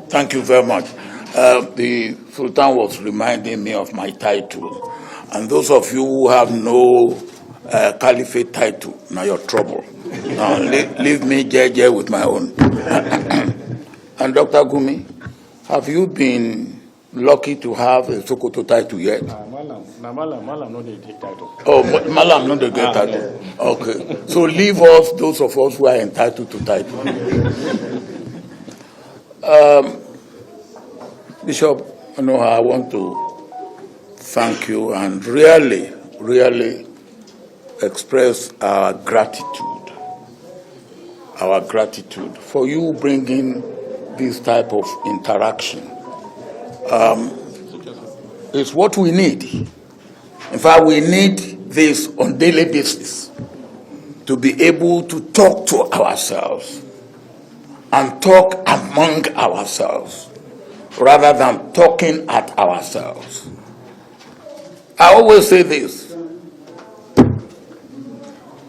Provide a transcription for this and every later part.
Thank you very much. The Sultan was reminding me of my title. And those of you who have no caliphate title, now you're trouble. Leave me JJ with my own. And Dr. Gumi, have you been lucky to have a Sokoto title yet? Malam no dey take title. Oh, Malam no dey get title. Okay. So leave us, those of us who are entitled to title. Bishop, I want to thank you and really express our gratitude for you bringing this type of interaction. It's what we need. In fact, we need this on a daily basis to be able to talk to ourselves and talk among ourselves rather than talking at ourselves. I always say this: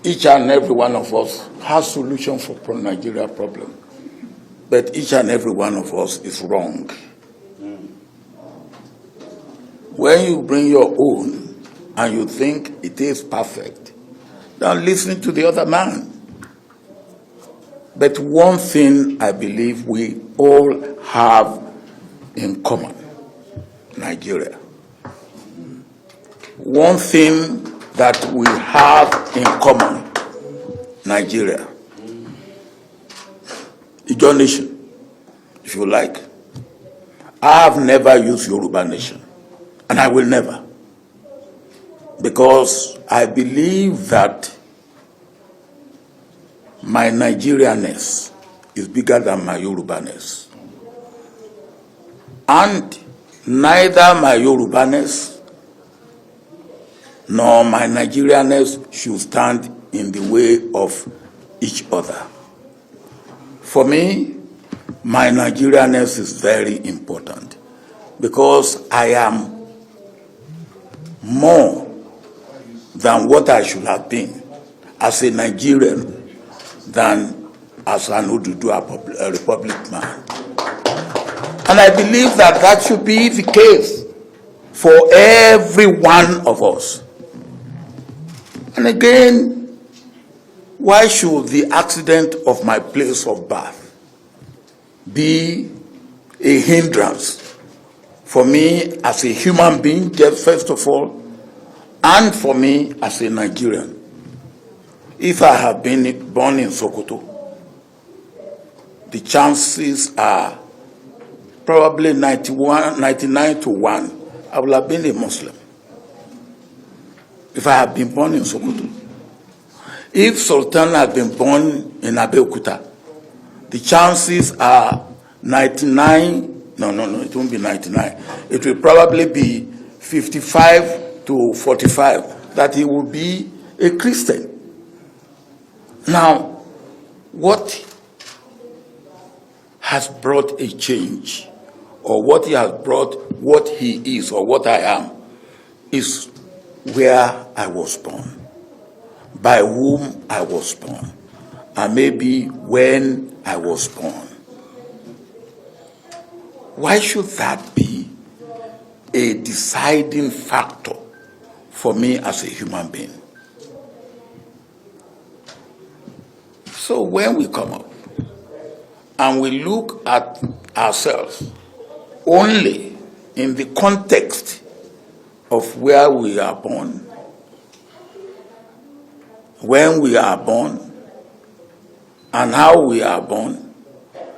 each and every one of us has solution for Nigeria problem, but each and every one of us is wrong. When you bring your own and you think it is perfect, don't listen to the other man. But one thing I believe we all have in common: Nigeria. One thing that we have in common: Nigeria. Ijo nation, if you like. I have never used Yoruba nation, and I will never, because I believe that my Nigerianness is bigger than my Yorubaness. And neither my Yorubaness nor my Nigerianness should stand in the way of each other. For me, my Nigerianness is very important because I am more than what I should have been as a Nigerian than as an Oduduwa Republic man. And I believe that that should be the case for every one of us. And again, why should the accident of my place of birth be a hindrance for me as a human being, just first of all, and for me as a Nigerian? If I have been born in Sokoto, the chances are probably 99 to 1, I will have been a Muslim. If I had been born in Sokoto. If Sultan had been born in Abeokuta, the chances are 99, no, it won't be 99. It will probably be 55 to 45 that he will be a Christian. Now, what has brought a change, or what he has brought, what he is, or what I am, is where I was born, by whom I was born, and maybe when I was born. Why should that be a deciding factor for me as a human being? So when we come up and we look at ourselves only in the context of where we are born, when we are born, and how we are born,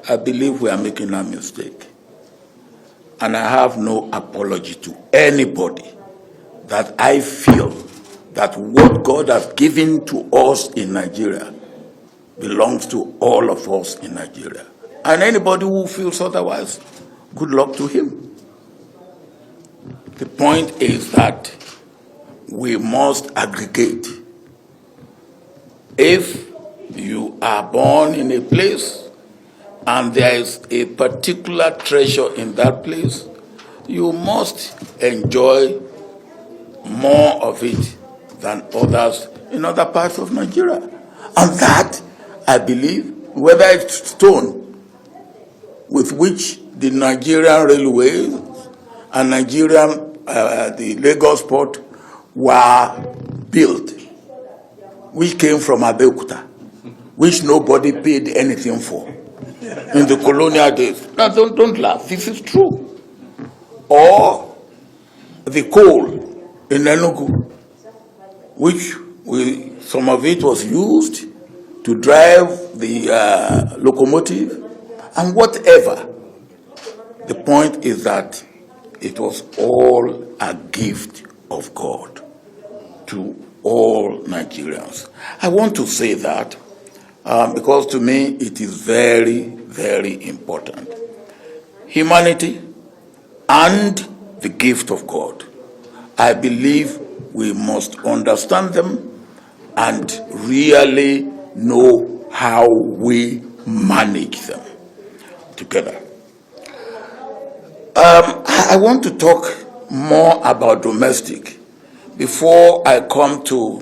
I believe we are making a mistake. And I have no apology to anybody that I feel that what God has given to us in Nigeria belongs to all of us in Nigeria. And anybody who feels otherwise, good luck to him. The point is that we must aggregate. If you are born in a place and there is a particular treasure in that place, you must enjoy more of it than others in other parts of Nigeria. And that, I believe, whether it's stone, with which the Nigerian Railways and the Lagos Port were built, which came from Abeokuta, which nobody paid anything for in the colonial days. Now, don't laugh. This is true. Or the coal in Enugu, which some of it was used to drive the locomotive and whatever. The point is that it was all a gift of God to all Nigerians. I want to say that because to me it is very, very important. Humanity and the gift of God. I believe we must understand them and really know how we manage them together. I want to talk more about domestic before I come to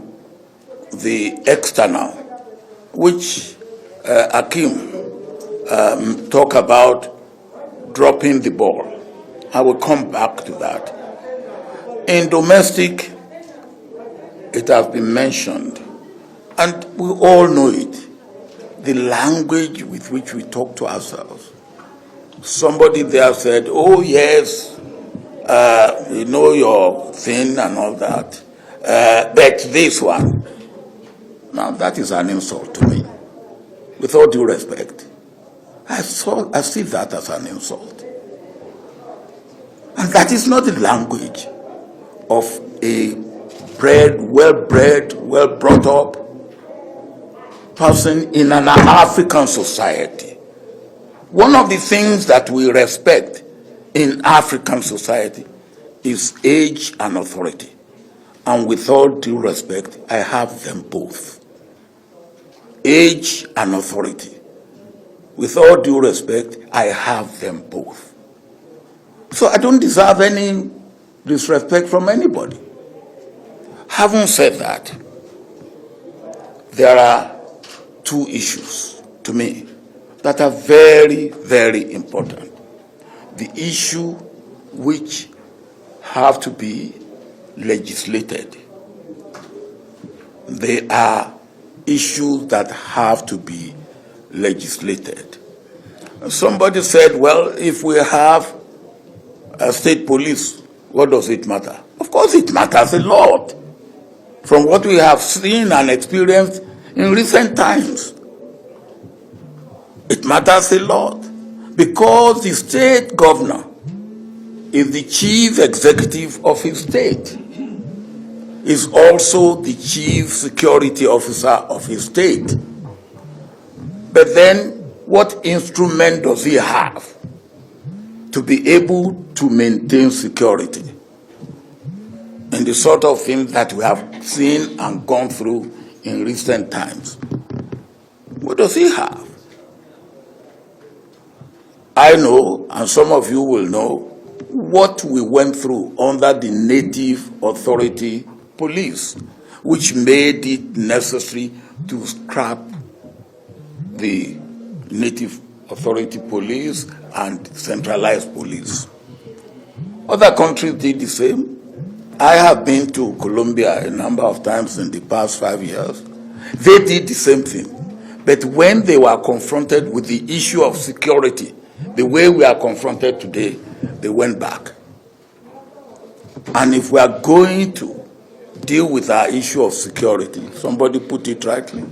the external, which Akim talked about dropping the ball. I will come back to that. In domestic, it has been mentioned, and we all know it, the language with which we talk to ourselves. Somebody there said, oh yes, you know your thing and all that, but this one. Now that is an insult to me, with all due respect. I see that as an insult. And that is not the language of a well-bred, well-brought-up person in an African society. One of the things that we respect in African society is age and authority. And with all due respect, I have them both. Age and authority. With all due respect, I have them both. So I don't deserve any disrespect from anybody. Having said that, there are two issues to me that are very, very important. The issue which have to be legislated. They are issues that have to be legislated. Somebody said, well, if we have a state police, what does it matter? Of course it matters a lot from what we have seen and experienced in recent times. It matters a lot because the state governor is the chief executive of his state, is also the chief security officer of his state. But then, what instrument does he have to be able to maintain security? And the sort of things that we have seen and gone through in recent times. What does he have? I know, and some of you will know, what we went through under the Native Authority Police, which made it necessary to scrap the Native Authority Police and centralized police. Other countries did the same. I have been to Colombia a number of times in the past 5 years. They did the same thing. But when they were confronted with the issue of security, the way we are confronted today, they went back. And if we are going to deal with our issue of security, somebody put it rightly,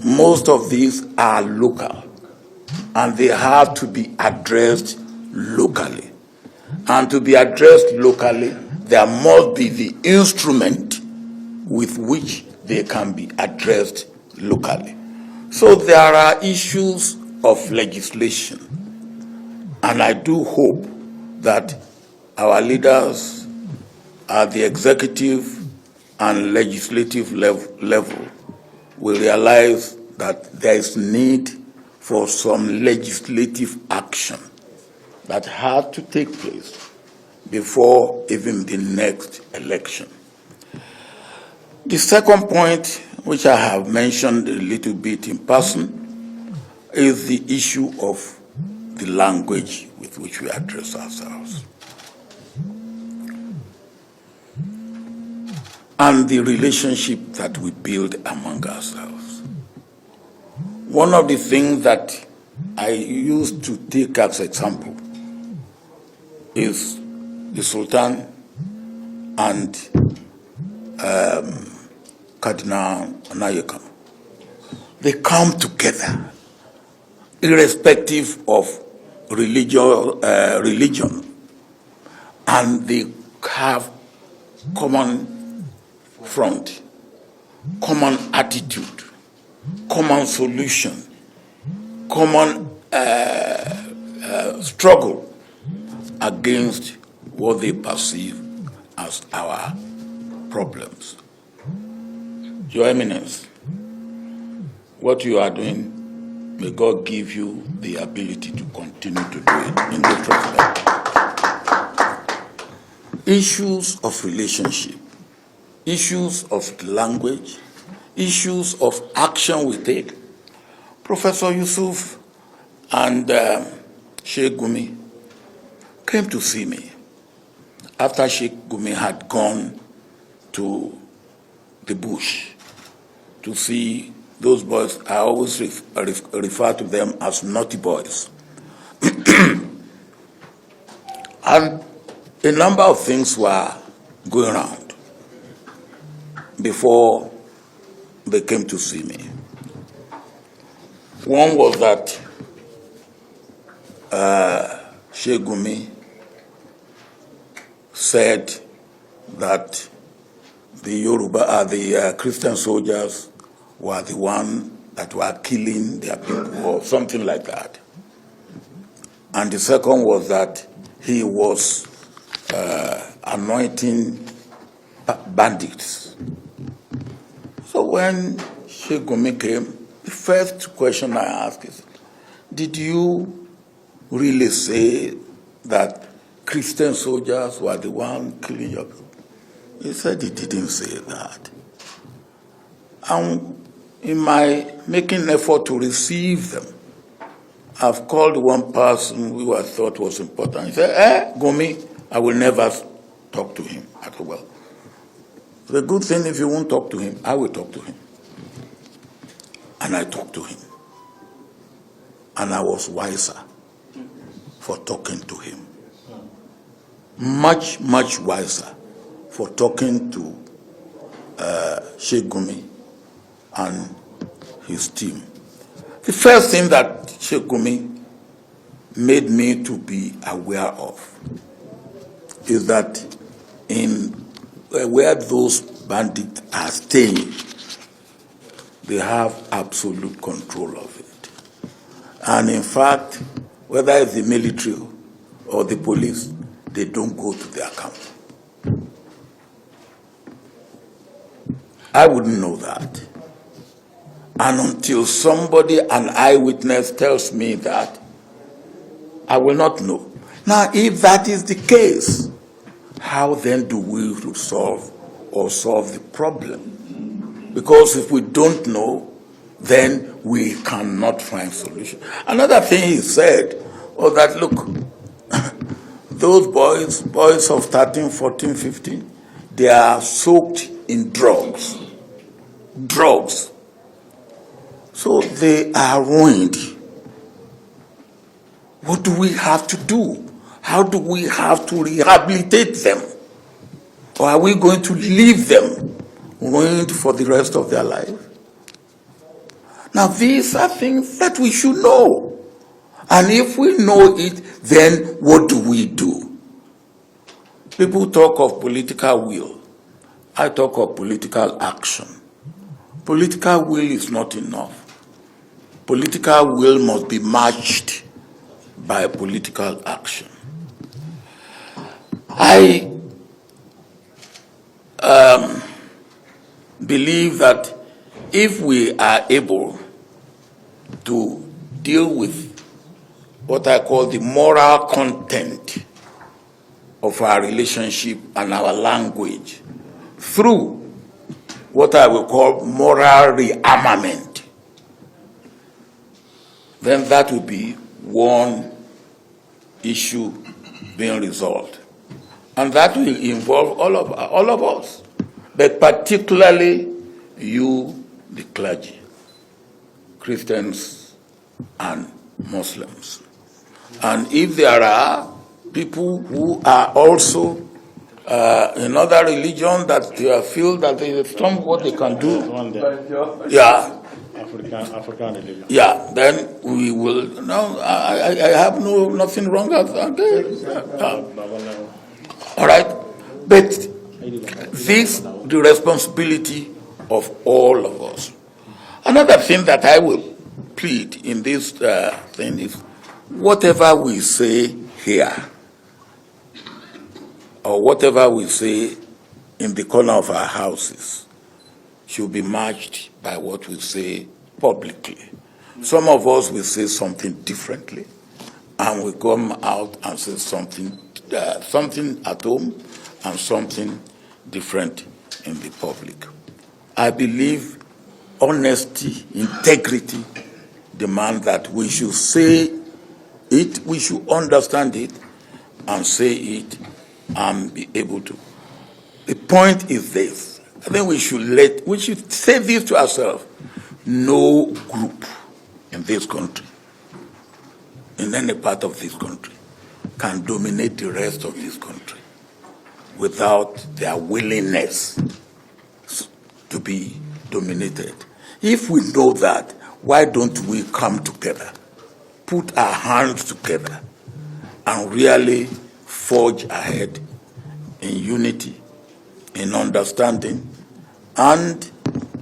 most of these are local, and they have to be addressed locally. And to be addressed locally, there must be the instrument with which they can be addressed locally. So there are issues of legislation, and I do hope that our leaders at the executive and legislative level will realize that there is need for some legislative action that had to take place before even the next election. The second point, which I have mentioned a little bit in passing, is the issue of the language with which we address ourselves, and the relationship that we build among ourselves. One of the things that I used to take as example is the Sultan and Cardinal Nayaka. They come together, irrespective of religion, and they have common front, common attitude, common solution, common struggle against what they perceive as our problems. Your Eminence, what you are doing, may God give you the ability to continue to do it in this respect. Issues of relationship, issues of language, issues of action we take. Professor Yusuf and Sheikh Gumi came to see me after Sheikh Gumi had gone to the bush to see those boys. I always refer to them as naughty boys. And a number of things were going around before they came to see me. One was that Sheikh Gumi said that the Yoruba, the Christian soldiers were the one that were killing their people, or something like that. And the second was that he was anointing bandits. So when Sheikh Gumi came, the first question I asked is, did you really say that Christian soldiers were the one killing your people? He said he didn't say that. And in my making effort to receive them, I've called one person who I thought was important. He said, Gumi, I will never talk to him. I said, well, the good thing, if you won't talk to him, I will talk to him. And I talked to him. And I was wiser for talking to him. Much, much wiser for talking to Sheikh Gumi and his team. The first thing that Sheikh Gumi made me to be aware of is that in where those bandits are staying, they have absolute control of it. And in fact, whether it's the military or the police, they don't go to their camp. I wouldn't know that. And until somebody, an eyewitness, tells me that, I will not know. Now, if that is the case, how then do we solve the problem? Because if we don't know, then we cannot find solution. Another thing he said was that, look, those boys of 13, 14, 15, they are soaked in drugs. So they are ruined. What do we have to do? How do we have to rehabilitate them? Or are we going to leave them ruined for the rest of their life? Now, these are things that we should know. And if we know it, then what do we do? People talk of political will. I talk of political action. Political will is not enough. Political will must be matched by political action. I believe that if we are able to deal with what I call the moral content of our relationship and our language through what I will call moral rearmament, then that will be one issue being resolved. And that will involve all of us, but particularly you, the clergy, Christians and Muslims. And if there are people who are also in other religion that they feel that there is some what they can do, yeah, African religion. yeah, then we will. No, I have nothing wrong with that. All right, but this the responsibility of all of us. Another thing that I will plead in this thing is whatever we say here or whatever we say in the corner of our houses should be matched by what we say publicly. Some of us will say something differently, and we come out and say something at home and something different in the public. I believe honesty, integrity demand that we should say it, we should understand it, and say it, and be able to. The point is this: I think we should say this to ourselves: no group in this country, in any part of this country, can dominate the rest of this country without their willingness to be dominated. If we know that, why don't we come together, put our hands together, and really forge ahead in unity, in understanding, and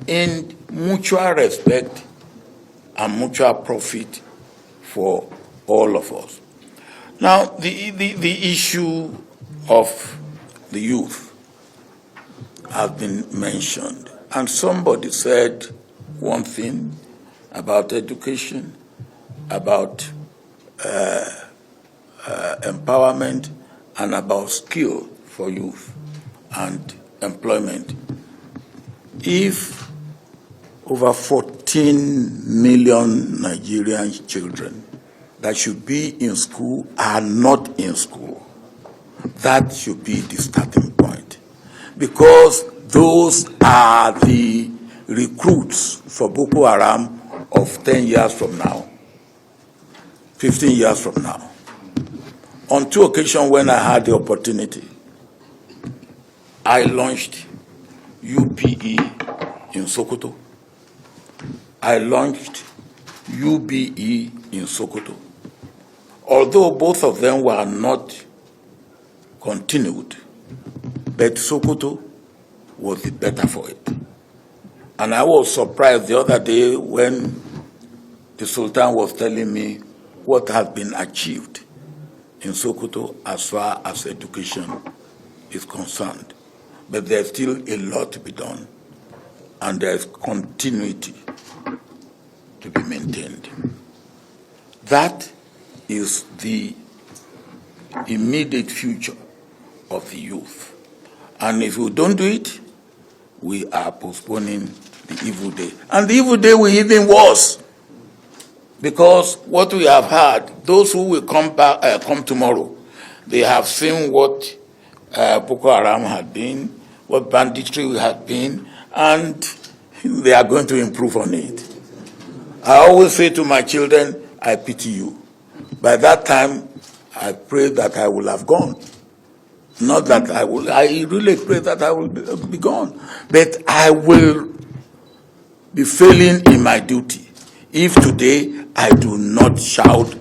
in mutual respect and mutual profit for all of us. Now, the issue of the youth has been mentioned, and somebody said one thing about education, about empowerment, and about skill for youth and employment. If over 14 million Nigerian children that should be in school are not in school, that should be the starting point, because those are the recruits for Boko Haram of 10 years from now, 15 years from now. On two occasions when I had the opportunity, I launched UPE in Sokoto. I launched UBE in Sokoto. Although both of them were not continued, but Sokoto was the better for it. And I was surprised the other day when the Sultan was telling me what has been achieved in Sokoto as far as education is concerned. But there's still a lot to be done, and there's continuity to be maintained. That is the immediate future of the youth. And if we don't do it, we are postponing the evil day. And the evil day will even worse, because what we have had, those who will come tomorrow, they have seen what Boko Haram had been, what banditry had been, and they are going to improve on it. I always say to my children, I pity you. By that time, I pray that I will have gone. Not that I really pray that I will be gone. But I will be failing in my duty if today I do not shout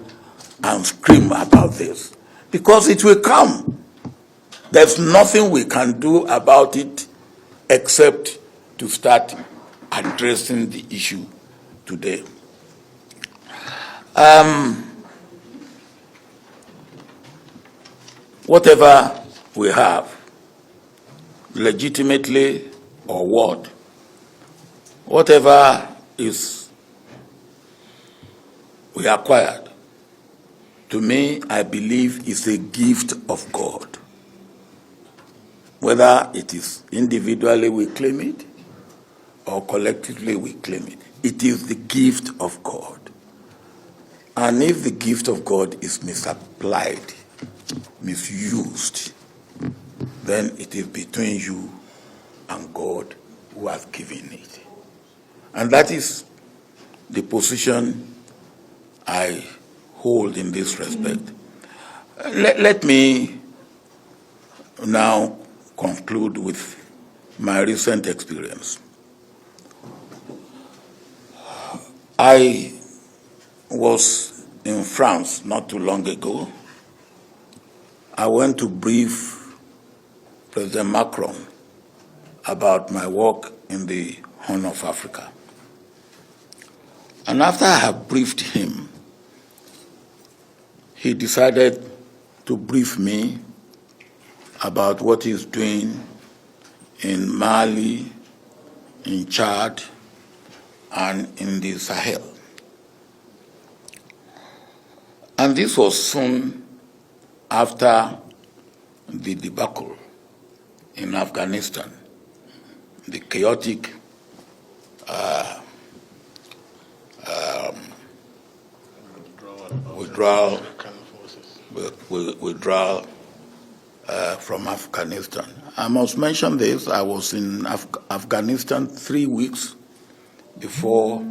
and scream about this. Because it will come. There's nothing we can do about it except to start addressing the issue today. Whatever we have, legitimately or what, whatever is we acquired, to me, I believe is a gift of God. Whether it is individually we claim it or collectively we claim it, it is the gift of God. And if the gift of God is misapplied, misused, then it is between you and God who has given it. And that is the position I hold in this respect. Let me now conclude with my recent experience. I was in France not too long ago. I went to brief President Macron about my work in the Horn of Africa. And after I had briefed him, he decided to brief me about what he's doing in Mali, in Chad, and in the Sahel. And this was soon after the debacle in Afghanistan, the chaotic withdrawal from Afghanistan. I must mention this. I was in Afghanistan 3 weeks before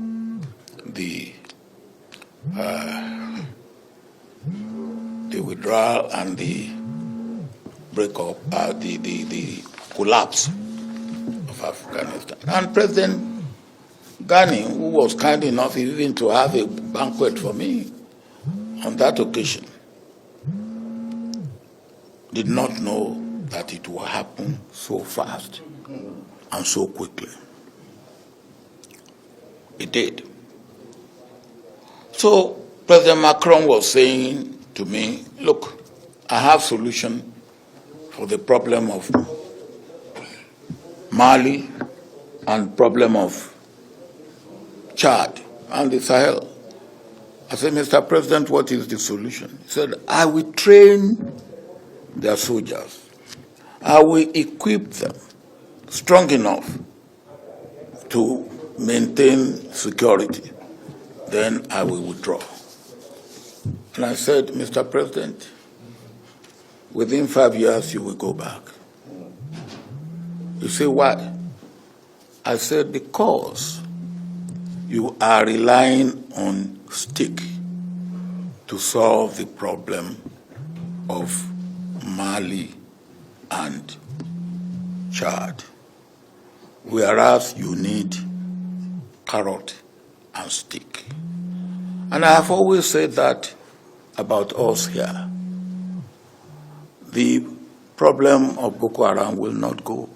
the withdrawal and the breakup, the collapse of Afghanistan. And President Ghani, who was kind enough even to have a banquet for me on that occasion, did not know that it would happen so fast and so quickly. It did. So President Macron was saying to me, look, I have solution for the problem of Mali and problem of Chad and the Sahel. I said, Mr. President, what is the solution? He said, I will train their soldiers. I will equip them strong enough to maintain security. Then I will withdraw. And I said, Mr. President, within 5 years you will go back. You say, why? I said, because you are relying on stick to solve the problem of Mali and Chad, whereas you need carrot and stick. And I have always said that about us here. The problem of Boko Haram will not go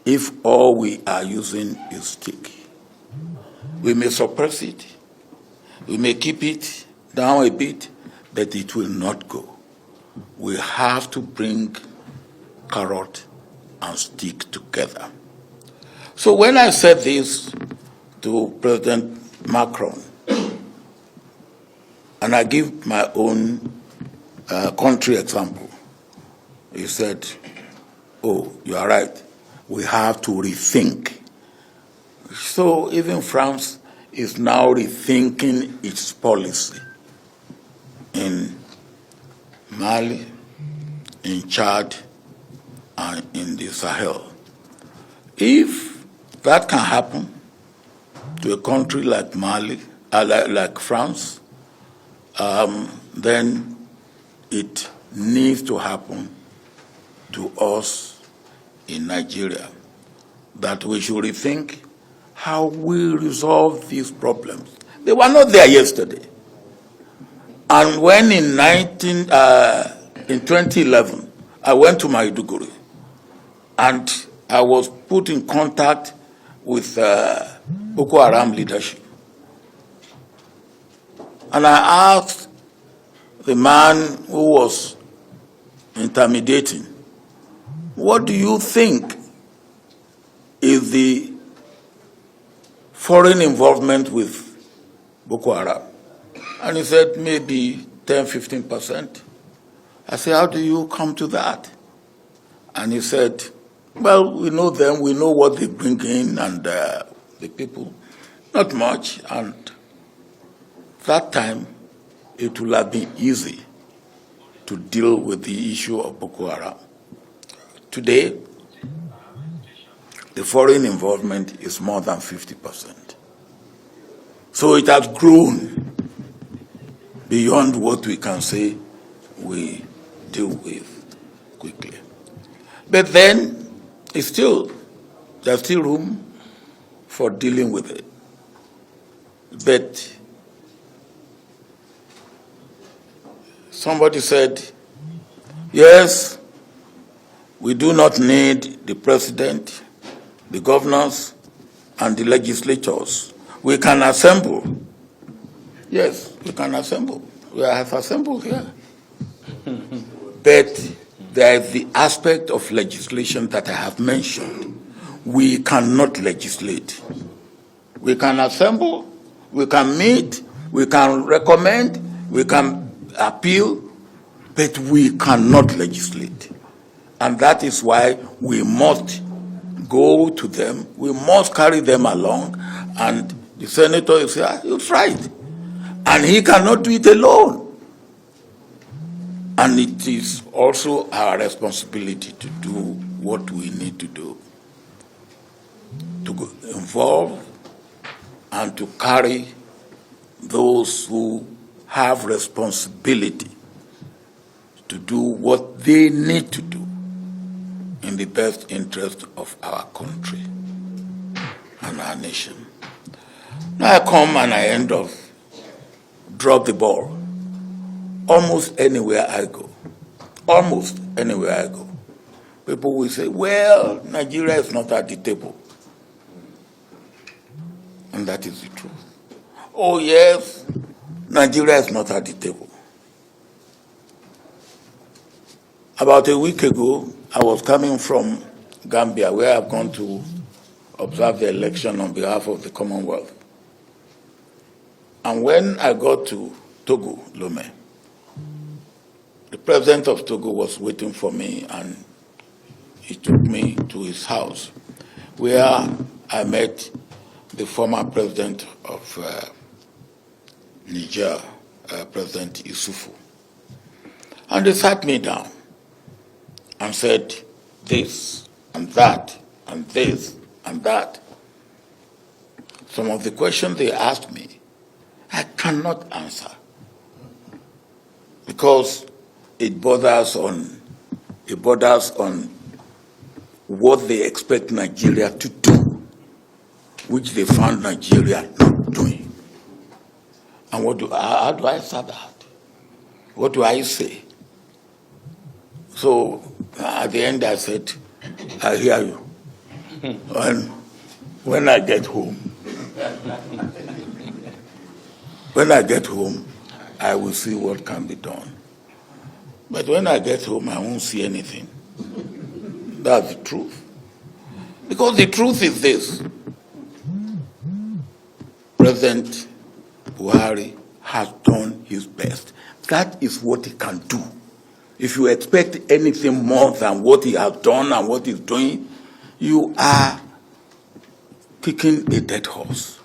if all we are using is stick. We may suppress it, we may keep it down a bit, but it will not go. We have to bring carrot and stick together. So when I said this to President Macron, and I give my own country example, he said, oh, you are right, we have to rethink. So even France is now rethinking its policy in Mali, in Chad, and in the Sahel. If that can happen to a country like Mali, like France, then it needs to happen to us in Nigeria, that we should rethink how we resolve these problems. They were not there yesterday. And when in 2011, I went to Maiduguri, and I was put in contact with Boko Haram leadership. And I asked the man who was intermediating, what do you think is the foreign involvement with Boko Haram? And he said, maybe 10–15%. I said, how do you come to that? And he said, well, we know them, we know what they bring in, and the people, not much. And that time, it will have been easy to deal with the issue of Boko Haram. Today, the foreign involvement is more than 50%. So it has grown beyond what we can say we deal with quickly. But then, there's still room for dealing with it. But somebody said, yes, we do not need the president, the governors, and the legislatures. We can assemble. Yes, we can assemble. We have assembled here. But there is the aspect of legislation that I have mentioned. We cannot legislate. We can assemble, we can meet, we can recommend, we can appeal, but we cannot legislate. And that is why we must go to them, we must carry them along, and the senator will say, you're right. And he cannot do it alone. And it is also our responsibility to do what we need to do, to involve and to carry those who have responsibility to do what they need to do in the best interest of our country and our nation. Now I come and I end up drop the ball. Almost anywhere I go, people will say, well, Nigeria is not at the table. And that is the truth. Oh yes, Nigeria is not at the table. About a week ago, I was coming from Gambia, where I've gone to observe the election on behalf of the Commonwealth. And when I got to Togo, Lomé, the president of Togo was waiting for me, and he took me to his house, where I met the former president of Niger, President Issoufou. And they sat me down and said this and that and this and that. Some of the questions they asked me, I cannot answer, because it borders on what they expect Nigeria to do, which they found Nigeria not doing. And how do I answer that? What do I say? So at the end I said, I hear you. And when I get home, I will see what can be done. But when I get home, I won't see anything. That's the truth. Because the truth is this. President Buhari has done his best. That is what he can do. If you expect anything more than what he has done and what he's doing, you are kicking a dead horse.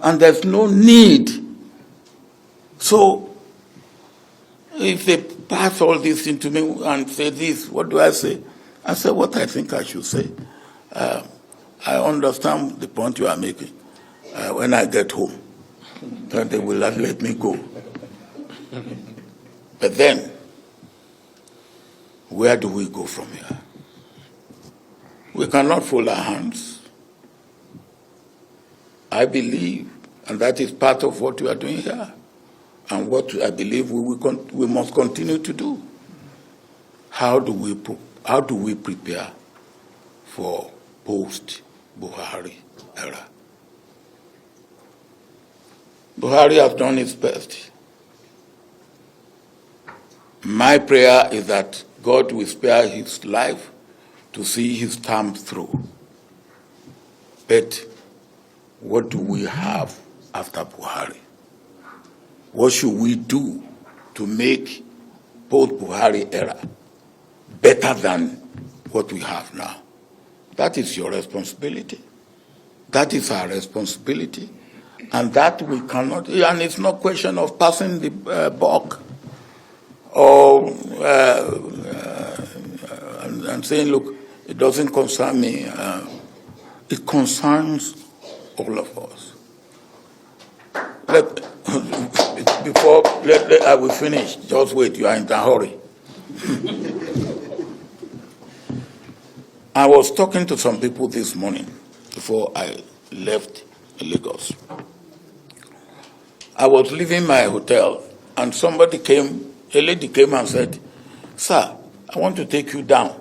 And there's no need. So, if they pass all this into me and say this, what do I say? I say what I think I should say. I understand the point you are making. When I get home, then they will not let me go. But then, where do we go from here? We cannot fold our hands. I believe, and that is part of what we are doing here, and what I believe we must continue to do. How do we prepare for post-Buhari era? Buhari has done his best. My prayer is that God will spare his life to see his term through. But what do we have after Buhari? What should we do to make post-Buhari era better than what we have now? That is your responsibility. That is our responsibility. And that we cannot, and it's not question of passing the buck or and saying, look, it doesn't concern me. It concerns all of us. I will finish. Just wait, you are in a hurry. I was talking to some people this morning before I left Lagos. I was leaving my hotel and a lady came and said, "Sir, I want to take you down."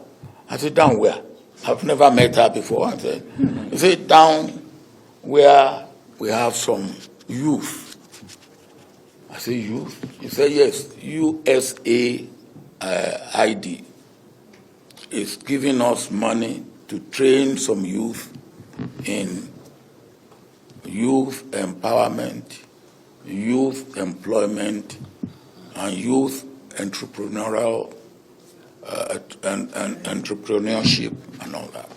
I said, "Down where?" I've never met her before. I said, "He said, down where we have some youth." I said, "Youth?" He said, "Yes, USAID is giving us money to train some youth in youth empowerment, youth employment, and youth entrepreneurial and entrepreneurship and all that."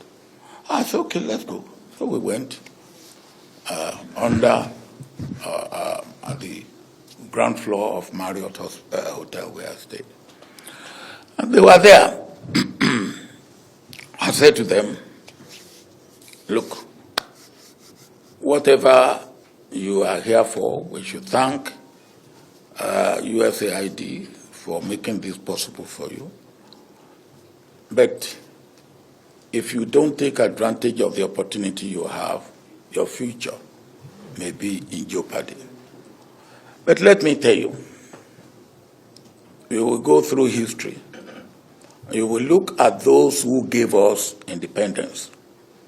I said, "Okay, let's go." So we went under at the ground floor of Marriott Hotel where I stayed. And they were there. I said to them, "Look, whatever you are here for, we should thank USAID for making this possible for you. But if you don't take advantage of the opportunity you have, your future may be in jeopardy. But let me tell you, you will go through history. You will look at those who gave us independence,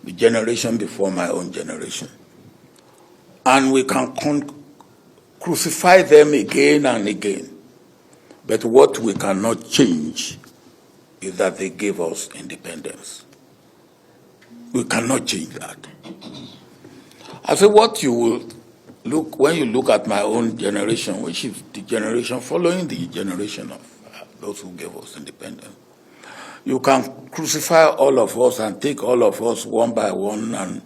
the generation before my own generation. And we can crucify them again and again. But what we cannot change is that they gave us independence. We cannot change that." I said, what you will look, when you look at my own generation, which is the generation following the generation of those who gave us independence, you can crucify all of us and take all of us one by one, and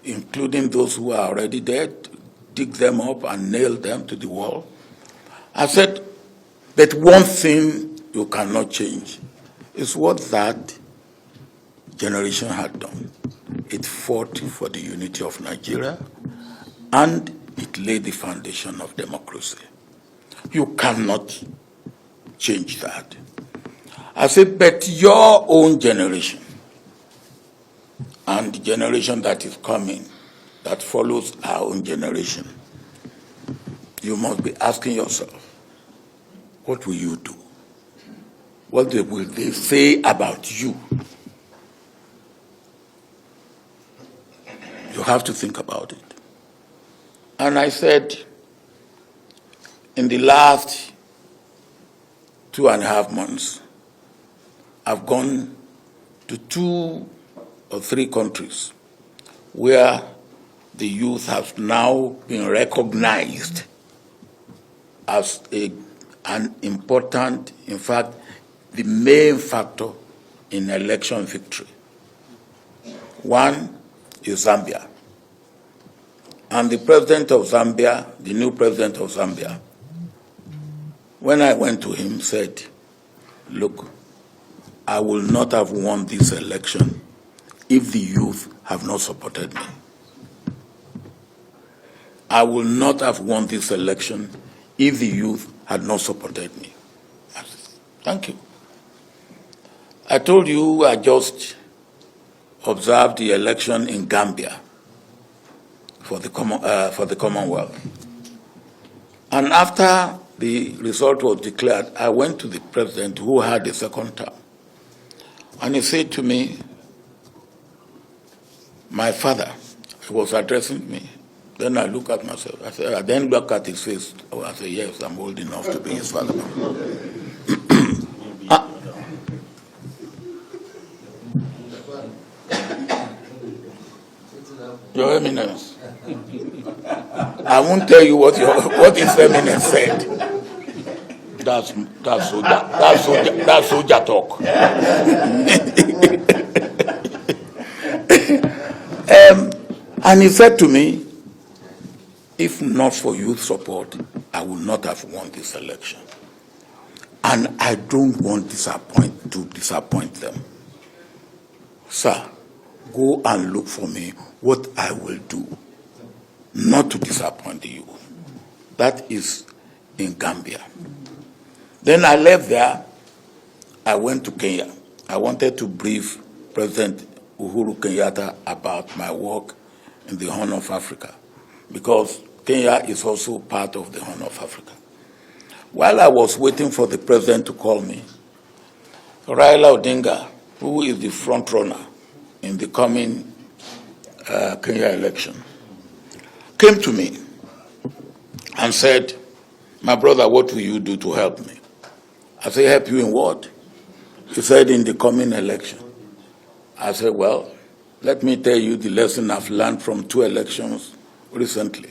including those who are already dead, dig them up and nail them to the wall. I said, but one thing you cannot change is what that generation had done. It fought for the unity of Nigeria, and it laid the foundation of democracy. You cannot change that. I said, but your own generation and the generation that is coming, that follows our own generation, you must be asking yourself, what will you do? What will they say about you? You have to think about it. And I said, in the last 2.5 months, I've gone to 2 or 3 countries where the youth have now been recognized as an important, in fact, the main factor in election victory. One is Zambia. And the president of Zambia, the new president of Zambia, when I went to him, said, look, I will not have won this election if the youth have not supported me. I will not have won this election if the youth had not supported me. I said, thank you. I told you I just observed the election in Gambia for the Commonwealth. And after the result was declared, I went to the president who had the second term. And he said to me, my father, he was addressing me. Then I look at myself. I then look at his face. I said, yes, I'm old enough to be his father. Your Eminence, I won't tell you what His Eminence said. That's soldier talk. And he said to me, If not for youth support, I would not have won this election. And I don't want to disappoint them. Sir, go and look for me what I will do, not to disappoint the youth. That is in Gambia. Then I left there. I went to Kenya. I wanted to brief President Uhuru Kenyatta about my work in the Horn of Africa, because Kenya is also part of the Horn of Africa. While I was waiting for the president to call me, Raila Odinga, who is the front runner in the coming Kenya election, came to me and said, "My brother, what will you do to help me?" I said, "Help you in what?" He said, "In the coming election." I said, "Well, let me tell you the lesson I've learned from 2 elections recently.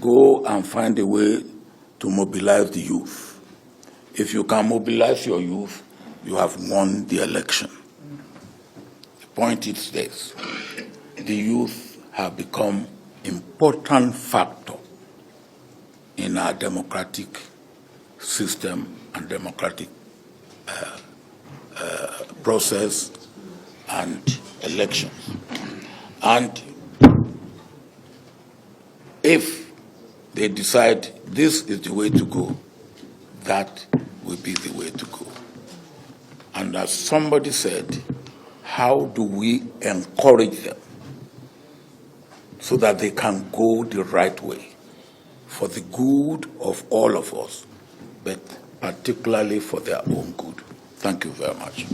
Go and find a way to mobilize the youth. If you can mobilize your youth, you have won the election." The point is this: the youth have become important factor in our democratic system and democratic process and elections. And if they decide this is the way to go, that will be the way to go. And as somebody said, how do we encourage them so that they can go the right way for the good of all of us, but particularly for their own good? Thank you very much.